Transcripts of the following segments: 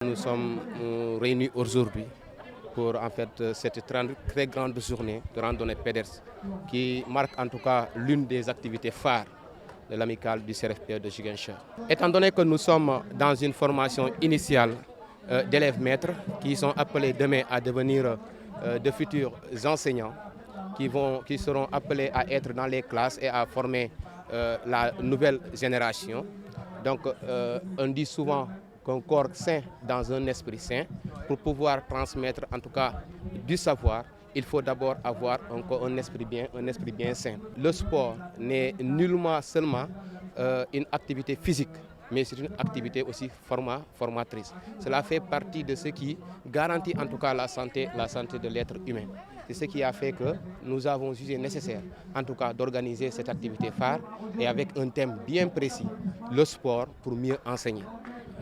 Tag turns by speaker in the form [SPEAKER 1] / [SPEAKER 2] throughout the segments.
[SPEAKER 1] Nous sommes réunis aujourd'hui pour cette très grande journée de randonnée pédestre qui marque en tout cas l'une des activités phares de l'amicale du CRFPE de Ziguinchor. Étant donné que nous sommes dans une formation initiale d'élèves maîtres qui sont appelés demain à devenir de futurs enseignants qui seront appelés à être dans les classes et à former la nouvelle génération. Donc on dit souvent qu'un corps sain dans un esprit sain, pour pouvoir transmettre en tout cas du savoir, il faut d'abord avoir un esprit bien sain. Le sport n'est nullement seulement une activité physique, mais c'est une activité aussi formatrice. Cela fait partie de ce qui garantit en tout cas la santé de l'être humain. C'est ce qui a fait que nous avons jugé nécessaire en tout cas d'organiser cette activité phare et avec un thème bien précis, le sport pour mieux enseigner.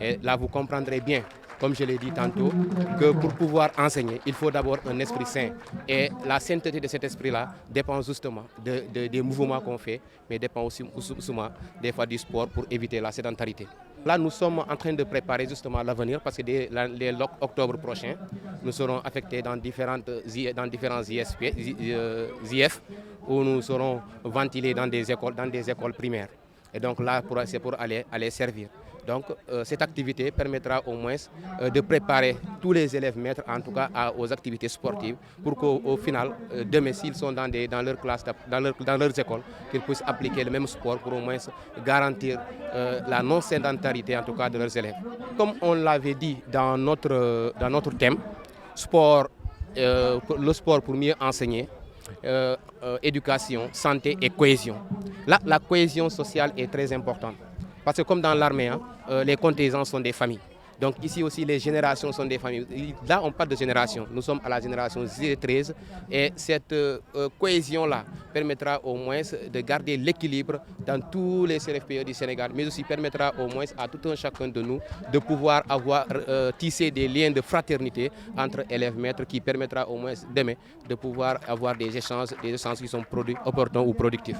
[SPEAKER 1] Et là, vous comprendrez bien, comme je l'ai dit tantôt, que pour pouvoir enseigner, il faut d'abord un esprit sain. Et la sainteté de cet esprit-là dépend justement des mouvements qu'on fait, mais dépend aussi souvent des fois du sport pour éviter la sédentarité. Là, nous sommes en train de préparer justement l'avenir parce que dès octobre prochain, nous serons affectés dans différents IF où nous serons ventilés dans des écoles primaires. Et donc là, c'est pour aller servir. Donc cette activité permettra au moins de préparer tous les élèves maîtres, en tout cas aux activités sportives, pour qu'au final, demain, s'ils sont dans leur classe, dans leurs écoles, qu'ils puissent appliquer le même sport pour au moins garantir la non-sédentarité, en tout cas, de leurs élèves. Comme on l'avait dit dans notre thème, le sport pour mieux enseigner, éducation, santé et cohésion. Là, la cohésion sociale est très importante. Parce que comme dans l'armée, les contingents sont des familles. Donc ici aussi, les générations sont des familles. Là, on parle de génération. Nous sommes à la génération 13 et cette cohésion-là permettra au moins de garder l'équilibre dans tous les CRFPE du Sénégal, mais aussi permettra au moins à tout un chacun de nous de pouvoir avoir tissé des liens de fraternité entre élèves maîtres qui permettra au moins demain de pouvoir avoir des échanges qui sont opportuns ou productifs.